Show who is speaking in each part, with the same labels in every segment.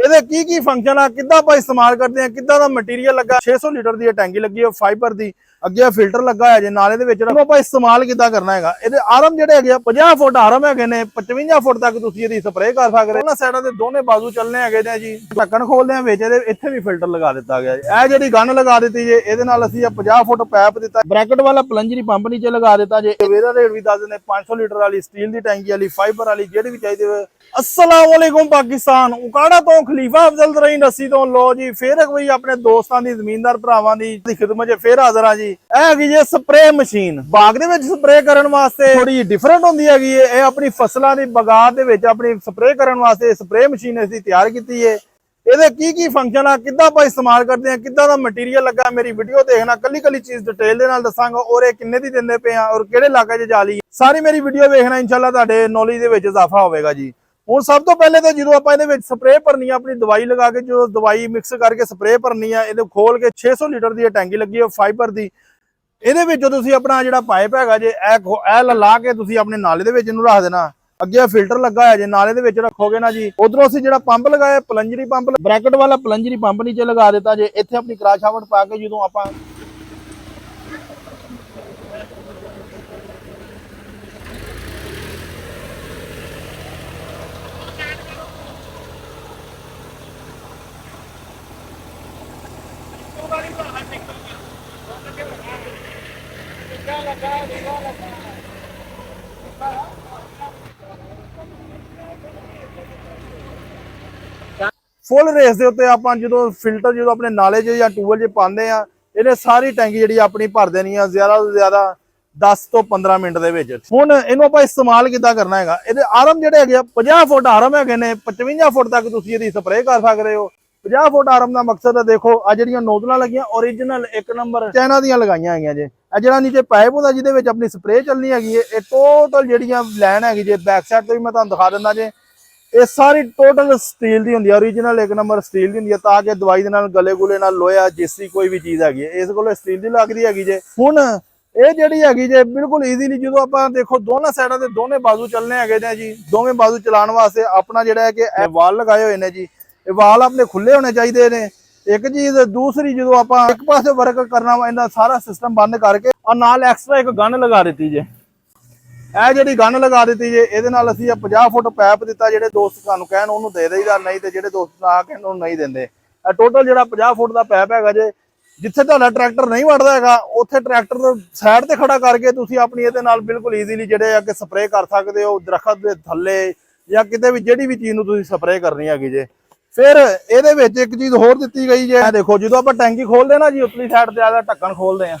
Speaker 1: ਇਹਦੇ ਕੀ ਫੰਕਸ਼ਨ ਆ, ਕਿੱਦਾਂ ਆਪਾਂ ਇਸਤੇਮਾਲ ਕਰਦੇ ਆ, ਕਿੱਦਾਂ ਦਾ ਮਟੀਰੀਅਲ ਲੱਗਾ। 600 ਲੀਟਰ ਦੀ ਟੈਂਕੀ ਲੱਗੀ ਹੈ ਫਾਈਬਰ ਦੀ, ਅੱਗੇ ਫਿਲਟਰ ਲੱਗਾ ਹੈ ਜੇ ਨਾਲੇ ਦੇ ਵਿੱਚ। ਆਪਾਂ ਇਸਤੇਮਾਲ ਕਿੱਦਾਂ ਕਰਨਾ ਹੈਗਾ। ਇਹਦੇ ਆਰਮ ਜਿਹੜੇ ਹੈਗੇ 50 ਫੁੱਟ ਆਰਮ ਹੈਗੇ ਨੇ, 55 ਫੁੱਟ ਤੱਕ ਤੁਸੀਂ ਇਹਦੀ ਸਪਰੇਅ ਕਰ ਸਕਦੇ ਹੋ। ਉਹਨਾਂ ਸਾਈਡਾਂ ਤੇ ਦੋਨੇ ਬਾਜ਼ੂ ਚੱਲਨੇ ਹੈਗੇ ਨੇ ਜੀ। ਢੱਕਣ ਖੋਲਦੇ ਆ ਵਿੱਚ ਇਹਦੇ, ਇੱਥੇ ਵੀ ਫਿਲਟਰ ਲਗਾ ਦਿੱਤਾ ਗਿਆ ਜੀ। ਇਹ ਜਿਹੜੀ ਗਨ ਲਗਾ ਦਿੱਤੀ ਜੇ, ਇਹਦੇ ਨਾਲ ਅਸੀਂ 50 ਫੁੱਟ ਪੈਪ ਦਿੱਤਾ, ਬ੍ਰੈਕਟ ਵਾਲਾ ਪਲੰਜਰੀ ਪੰਪ ਨੀਚੇ ਲਗਾ ਦਿੱਤਾ ਜੇ। ਇਹਦਾ ਰੇਟ ਵੀ ਦੱਸ ਦਿੰਦੇ, 500 ਲੀਟਰ ਵਾਲੀ ਸਟੀਲ ਦੀ ਟੈਂਕੀ ਵਾਲੀ, ਫਾਈਬਰ ਵਾਲੀ, ਜਿਹੜੀ ਵੀ ਚਾਹੀਦੀ ਹੋਵੇ। अस्सलाम वालेकुम पाकिस्तान, उकाड़ा तो खलीफा अफजल तरीन रस्सी तो लो जी फिर कोई अपने दोस्तां दी जमीनदार भरावां दी खिदमत च फिर हाजिर हां जी। ਇਹ ਹੈਗੀ ਜੇ ਸਪਰੇ ਮਸ਼ੀਨ। ਬਾਗ ਦੇ ਵਿੱਚ ਸਪਰੇ ਕਰਨ ਵਾਸਤੇ ਥੋੜੀ ਡਿਫਰੈਂਟ ਹੁੰਦੀ ਹੈਗੀ। ਇਹ ਆਪਣੀ ਫਸਲਾਂ ਦੀ ਬਗਾਤ ਦੇ ਵਿੱਚ ਆਪਣੀ ਸਪਰੇ ਕਰਨ ਵਾਸਤੇ ਸਪਰੇ ਮਸ਼ੀਨ ਅਸੀਂ ਤਿਆਰ ਕੀਤੀ ਹੈ। ਇਹਦੇ ਕੀ ਫੰਕਸ਼ਨ ਆ, ਕਿੱਦਾਂ ਆਪਾਂ ਇਸਤੇਮਾਲ ਕਰਦੇ ਆ, ਕਿੱਦਾਂ ਦਾ ਮਟੀਰੀਅਲ ਲੱਗਾ, ਮੇਰੀ ਵੀਡੀਓ ਦੇਖਣਾ। ਕੱਲੀ ਚੀਜ਼ ਡਿਟੇਲ ਦੇ ਨਾਲ ਦੱਸਾਂਗਾ, ਔਰ ਇਹ ਕਿੰਨੇ ਦੀ ਦਿੰਦੇ ਪਏ ਆ ਔਰ ਕਿਹੜੇ ਇਲਾਕੇ 'ਚ ਜਾਲੀ, ਸਾਰੀ ਮੇਰੀ ਵੀਡੀਓ ਵੇਖਣਾ। ਇਨਸ਼ਾਅੱਲਾ ਤੁਹਾਡੇ ਨੌਲੇਜ ਦੇ ਵਿੱਚ ਇਜ਼ਾਫਾ ਹੋਵੇਗਾ ਜੀ। ਹੁਣ ਸਭ ਤੋਂ ਪਹਿਲੇ ਤਾਂ ਜਦੋਂ ਆਪਾਂ ਇਹਦੇ ਵਿੱਚ ਸਪਰੇਅ ਭਰਨੀ ਆ, ਆਪਣੀ ਦਵਾਈ ਲਗਾ ਕੇ ਜੋ ਦਵਾਈ ਮਿਕਸ ਕਰਕੇ ਸਪਰੇਅ ਭਰਨੀ ਆ, ਇਹਦੇ ਖੋਲ ਕੇ 600 ਲੀਟਰ ਦੀ ਟੈਂਕੀ ਲੱਗੀ ਹੈ ਫਾਈਬਰ ਦੀ। ਇਹਦੇ ਵਿੱਚ ਤੁਸੀਂ ਆਪਣਾ ਜਿਹੜਾ ਪਾਈਪ ਹੈਗਾ ਜੇ ਇਹ ਲਾ ਕੇ ਤੁਸੀਂ ਆਪਣੇ ਨਾਲੇ ਦੇ ਵਿੱਚ ਇਹਨੂੰ ਰੱਖ ਦੇਣਾ। ਅੱਗੇ ਫਿਲਟਰ ਲੱਗਾ ਹੈ ਜੇ, ਨਾਲੇ ਦੇ ਵਿੱਚ ਰੱਖੋਗੇ ਨਾ ਜੀ। ਉਧਰੋਂ ਅਸੀਂ ਜਿਹੜਾ ਪੰਪ ਲਗਾਇਆ ਪਲੰਜਰੀ ਪੰਪ, ਬ੍ਰੈਕਟ ਵਾਲਾ ਪਲੰਜਰੀ ਪੰਪ ਨੀਚੇ ਲਗਾ ਦਿੱਤਾ ਜੇ। ਇੱਥੇ ਆਪਣੀ ਕਰਾਸ਼ਾਵਟ ਪਾ ਕੇ ਜਦੋਂ ਆਪਾਂ फुल रेस के उत्ते आपां जो फिल्टर जो अपने नाले च या ट्यूबवेल च पाते हैं, इन्हें सारी टैंकी जी अपनी भर देनी है ज़्यादा तो ज़्यादा 10 तो 15 मिनट के। हुण इहनूं आपां इस्तेमाल किद्दां करना है। ये आरम जिहड़े हैगे 50 फुट आरम हैगे ने, 55 फुट तक तुसीं इहदी स्प्रे कर सकते हो। 50 फुट आरम का मकसद है, देखो आ जिहड़ियां नोजलां लगियां ओरिजिनल 1 नंबर चाइना दियां लगाईयां हैगियां जे। आ जिहड़ा नीचे पाइप हुंदा जिहदे विच अपनी स्प्रे चलनी हैगी है, ये टोटल जिहड़ियां लैन हैगी जे, बैक साइड तो भी मैं तुहानूं दिखा दिंदा जे। ये सारी टोटल स्टील की होंगी, ओरिजिनल 1 नंबर स्टील की होंगी, ताकि दवाई दे नाल गले गुले नाल लोया जिसकी कोई भी चीज़ हैगी है, इस कोल स्टील की लगती हैगी जे। हुण ये जिहड़ी हैगी जे बिल्कुल ईजीली जो आपां देखो दोनों साइडों से दोनों बाजू चलने हैगे ने जी। दोवें बाजू चलाने वास्ते अपना जिहड़ा है कि वाल लगाए हुए ने जी। ये वाल अपने खुले होने चाहिए ने। एक चीज़, दूसरी जो आपां एक पासे वर्क करना वा, इन्हां सारा सिस्टम बंद करके और नाल एक्सट्रा एक गन लगा दी जे। ਇਹ ਜਿਹੜੀ ਗਨ ਲਗਾ ਦਿੱਤੀ ਜੇ, ਇਹਦੇ ਨਾਲ ਅਸੀਂ 50 ਫੁੱਟ ਪਾਈਪ ਦਿੱਤਾ। ਜਿਹੜੇ ਦੋਸਤ ਤੁਹਾਨੂੰ ਕਹਿਣ ਉਹਨੂੰ ਦੇ ਦੇਈਦਾ, ਨਹੀਂ ਤੇ ਜਿਹੜੇ ਦੋਸਤ ਨਾ ਕਹਿਣ ਉਹਨੂੰ ਨਹੀਂ ਦਿੰਦੇ। ਇਹ ਟੋਟਲ ਜਿਹੜਾ 50 ਫੁੱਟ ਦਾ ਪਾਈਪ ਹੈਗਾ ਜੇ, ਜਿੱਥੇ ਤੁਹਾਡਾ ਟਰੈਕਟਰ ਨਹੀਂ ਵੜਦਾ ਹੈਗਾ ਉੱਥੇ ਟਰੈਕਟਰ ਨੂੰ ਸਾਈਡ ਤੇ ਖੜਾ ਕਰਕੇ ਤੁਸੀਂ ਆਪਣੀ ਇਹਦੇ ਨਾਲ ਬਿਲਕੁਲ ਈਜ਼ੀਲੀ ਜਿਹੜੇ ਆ ਕਿ ਸਪਰੇਅ ਕਰ ਸਕਦੇ ਹੋ, ਦਰਖਤ ਦੇ ਥੱਲੇ ਜਾਂ ਕਿਤੇ ਵੀ ਜਿਹੜੀ ਵੀ ਚੀਜ਼ ਨੂੰ ਤੁਸੀਂ ਸਪਰੇਅ ਕਰਨੀ ਹੈਗੀ ਜੇ। ਫਿਰ ਇਹਦੇ ਵਿੱਚ ਇੱਕ ਚੀਜ਼ ਹੋਰ ਦਿੱਤੀ ਗਈ ਜੇ, ਦੇਖੋ ਜਦੋਂ ਆਪਾਂ ਟੈਂਕੀ ਖੋਲਦੇ ਨਾ ਜੀ, ਉਤਲੀ ਸਾਈਡ ਤੇ ਆਦਾ ਢੱਕਣ ਖੋਲਦੇ ਆ,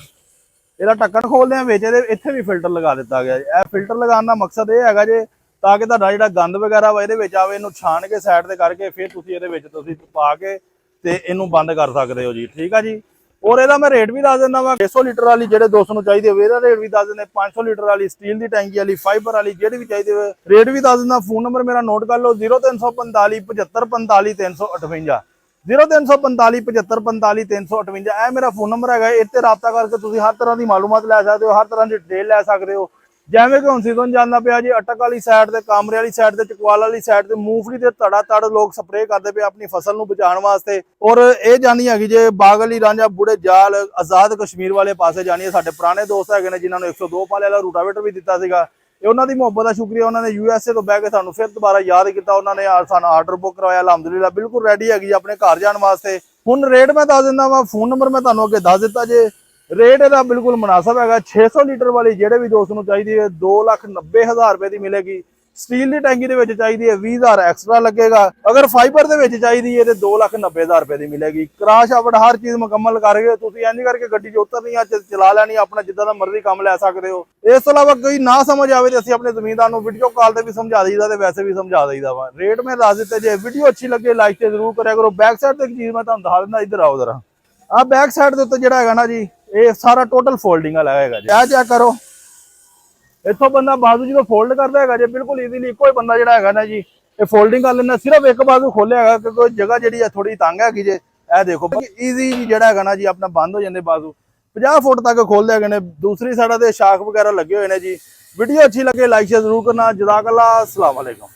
Speaker 1: ਇਹਦਾ ਢੱਕਣ ਖੋਲਦੇ ਆ ਵਿੱਚ ਇਹਦੇ ਇੱਥੇ ਵੀ ਫਿਲਟਰ ਲਗਾ ਦਿੱਤਾ ਗਿਆ ਜੀ। ਇਹ ਫਿਲਟਰ ਲਗਾਉਣ ਦਾ ਮਕਸਦ ਇਹ ਹੈਗਾ ਜੇ ਤਾਂ ਕਿ ਤੁਹਾਡਾ ਜਿਹੜਾ ਗੰਦ ਵਗੈਰਾ ਵਾ ਇਹਦੇ ਵਿੱਚ ਆਵੇ, ਇਹਨੂੰ ਛਾਣ ਕੇ ਸਾਈਡ ਤੇ ਕਰਕੇ ਫਿਰ ਤੁਸੀਂ ਇਹਦੇ ਵਿੱਚ ਤੁਸੀਂ ਪਾ ਕੇ ਤੇ ਇਹਨੂੰ ਬੰਦ ਕਰ ਸਕਦੇ ਹੋ ਜੀ। ਠੀਕ ਆ ਜੀ। ਔਰ ਇਹਦਾ ਮੈਂ ਰੇਟ ਵੀ ਦੱਸ ਦਿੰਦਾ ਵਾ। 600 ਲੀਟਰ ਵਾਲੀ ਜਿਹੜੇ ਦੋਸਤ ਨੂੰ ਚਾਹੀਦੀ ਹੋਵੇ ਇਹਦਾ ਰੇਟ ਵੀ ਦੱਸ ਦਿੰਦੇ। 500 ਲੀਟਰ ਵਾਲੀ ਸਟੀਲ ਦੀ ਟੈਂਕੀ ਵਾਲੀ, ਫਾਈਬਰ ਵਾਲੀ, ਜਿਹੜੀ ਵੀ ਚਾਹੀਦੀ ਹੋਵੇ ਰੇਟ ਵੀ ਦੱਸ ਦਿੰਦਾ। ਫੋਨ ਨੰਬਰ ਮੇਰਾ ਨੋਟ ਕਰ ਲਓ 0345 7545 358 0345 7545 358। ਇਹ ਮੇਰਾ ਫੋਨ ਨੰਬਰ ਹੈਗਾ। ਇੱਥੇ ਰਾਬਤਾ ਕਰਕੇ ਤੁਸੀਂ ਹਰ ਤਰ੍ਹਾਂ ਦੀ ਮਾਲੂਮਾਤ ਲੈ ਸਕਦੇ ਹੋ, ਹਰ ਤਰ੍ਹਾਂ ਦੀ ਡਿਟੇਲ ਲੈ ਸਕਦੇ ਹੋ। ਜਿਵੇਂ ਕਿ ਹੁਣ ਸੀਜ਼ਨ ਜਾਂਦਾ ਪਿਆ ਜੀ, ਅਟਕ ਵਾਲੀ ਸਾਈਡ ਤੇ, ਕਾਮਰੇ ਵਾਲੀ ਸਾਈਡ ਤੇ, ਚਕਵਾਲ ਵਾਲੀ ਸਾਈਡ ਤੇ ਮੂੰਗਫਲੀ ਤੇ ਤੜ ਲੋਕ ਸਪਰੇਅ ਕਰਦੇ ਪਏ ਆਪਣੀ ਫਸਲ ਨੂੰ ਬਚਾਉਣ ਵਾਸਤੇ। ਔਰ ਇਹ ਜਾਣੀ ਹੈਗੀ ਜੇ ਬਾਗ ਵਾਲੀ ਰਾਂਝਾ ਬੂੜੇ ਜਾਲ ਆਜ਼ਾਦ ਕਸ਼ਮੀਰ ਵਾਲੇ ਪਾਸੇ ਜਾਣੀ ਹੈ। ਸਾਡੇ ਪੁਰਾਣੇ ਦੋਸਤ ਹੈਗੇ ਨੇ ਜਿਨ੍ਹਾਂ ਨੂੰ 102 ਪਾਲੇ ਵਾਲਾ ਰੂਟਾਵੇਟਰ ਵੀ ਦਿੱਤਾ ਸੀਗਾ। ਇਹ ਉਹਨਾਂ ਦੀ ਮੁਹੱਬਤ ਦਾ ਸ਼ੁਕਰੀਆ। ਉਹਨਾਂ ਨੇ USA ਤੋਂ ਬਹਿ ਕੇ ਸਾਨੂੰ ਫਿਰ ਦੁਬਾਰਾ ਯਾਦ ਕੀਤਾ। ਉਹਨਾਂ ਨੇ ਸਾਨੂੰ ਆਰਡਰ ਬੁੱਕ ਕਰਵਾਇਆ। ਅਲਹਮਦੁਲਿਲਾ ਬਿਲਕੁਲ ਰੈਡੀ ਹੈਗੀ ਆਪਣੇ ਘਰ ਜਾਣ ਵਾਸਤੇ। ਹੁਣ ਰੇਟ ਮੈਂ ਦੱਸ ਦਿੰਦਾ ਵਾ, ਫੋਨ ਨੰਬਰ ਮੈਂ ਤੁਹਾਨੂੰ ਅੱਗੇ ਦੱਸ ਦਿੱਤਾ ਜੇ। ਰੇਟ ਇਹਦਾ ਬਿਲਕੁਲ ਮੁਨਾਸਬ ਹੈਗਾ। 600 ਲੀਟਰ ਵਾਲੀ ਜਿਹੜੇ ਵੀ ਦੋਸਤ ਨੂੰ ਚਾਹੀਦੀ ਹੈ 2,90,000 ਰੁਪਏ ਦੀ ਮਿਲੇਗੀ। ਸਟੀਲ ਦੀ ਟੈਂਕੀ ਦੇ ਵਿੱਚ ਚਾਹੀਦੀ ਹੈ 20,000 ਐਕਸਟਰਾ ਲੱਗੇਗਾ। ਅਗਰ ਫਾਈਬਰ ਦੇ ਵਿੱਚ ਚਾਹੀਦੀ ਹੈ ਤੇ 2,90,000 ਰੁਪਏ ਦੀ ਮਿਲੇਗੀ। ਕਰਾਸ਼ ਆਵਟ ਹਰ ਚੀਜ਼ ਮੁਕੰਮਲ ਕਰਕੇ ਤੁਸੀਂ ਇੰਝ ਕਰਕੇ ਗੱਡੀ 'ਚ ਉਤਰਨੀ ਆ, ਚਲਾ ਲੈਣੀ, ਆਪਣਾ ਜਿੱਦਾਂ ਦਾ ਮਰਜ਼ੀ ਕੰਮ ਲੈ ਸਕਦੇ ਹੋ। ਇਸ ਤੋਂ ਇਲਾਵਾ ਕੋਈ ਨਾ ਸਮਝ ਆਵੇ ਤੇ ਅਸੀਂ ਆਪਣੇ ਜ਼ਮੀਨਦਾਰ ਨੂੰ ਵੀਡੀਓ ਕਾਲ ਤੇ ਵੀ ਸਮਝਾ ਦਈਦਾ ਤੇ ਵੈਸੇ ਵੀ ਸਮਝਾ ਦਈਦਾ ਵਾ। ਰੇਟ ਮੈਂ ਦੱਸ ਦਿੱਤੇ। ਜੇ ਵੀਡੀਓ ਅੱਛੀ ਲੱਗੇ ਲਾਈਕ ਤੇ ਜ਼ਰੂਰ ਕਰਿਆ ਕਰੋ। ਬੈਕ ਸਾਈਡ ਤੇ ਇੱਕ ਚੀਜ਼ ਮੈਂ ਤੁਹਾਨੂੰ ਦਿਖਾ ਦਿੰਦਾ, ਇੱਧਰ ਆਓ ਜ਼ਰਾ। ਆਹ ਬੈਕ ਸਾਈਡ ਦੇ ਉੱਤੇ ਜਿਹੜਾ ਹੈਗਾ ਨਾ ਜੀ, ਇਹ ਸਾਰਾ ਟੋਟਲ ਫੋਲਡਿੰਗ ਵਾਲਾ ਹੈਗਾ ਜੀ। ਇਹ ਚੈੱਕ ਕਰੋ, ਇੱਥੋਂ ਬੰਦਾ ਬਾਜ਼ੂ ਜਦੋਂ ਫੋਲਡ ਕਰਦਾ ਹੈਗਾ ਜੇ ਬਿਲਕੁਲ ਈਜ਼ੀਲੀ ਇੱਕੋ ਹੀ ਬੰਦਾ ਜਿਹੜਾ ਹੈਗਾ ਨਾ ਜੀ ਇਹ ਫੋਲਡਿੰਗ ਕਰ ਲੈਂਦਾ। ਸਿਰਫ ਇੱਕ ਬਾਜ਼ੂ ਖੋਲਿਆ ਹੈਗਾ ਕਿਉਂਕਿ ਜਗ੍ਹਾ ਜਿਹੜੀ ਆ ਥੋੜੀ ਤੰਗ ਹੈਗੀ ਜੇ। ਇਹ ਦੇਖੋ ਈਜ਼ੀ ਜਿਹੜਾ ਹੈਗਾ ਨਾ ਜੀ ਆਪਣਾ ਬੰਦ ਹੋ ਜਾਂਦੇ ਬਾਜ਼ੂ। 50 ਫੁੱਟ ਤੱਕ ਖੋਲਦੇ ਹੈਗੇ ਨੇ। ਦੂਸਰੀ ਸਾਈਡ ਤੇ ਸ਼ਾਖ ਵਗੈਰਾ ਲੱਗੇ ਹੋਏ ਨੇ ਜੀ। ਵੀਡੀਓ ਅੱਛੀ ਲੱਗੇ ਲਾਈਕ ਸ਼ੇਅਰ ਜ਼ਰੂਰ ਕਰਨਾ। ਜਜ਼ਾਕ ਅੱਲਾਹ। अस्सलाम वालेकुम।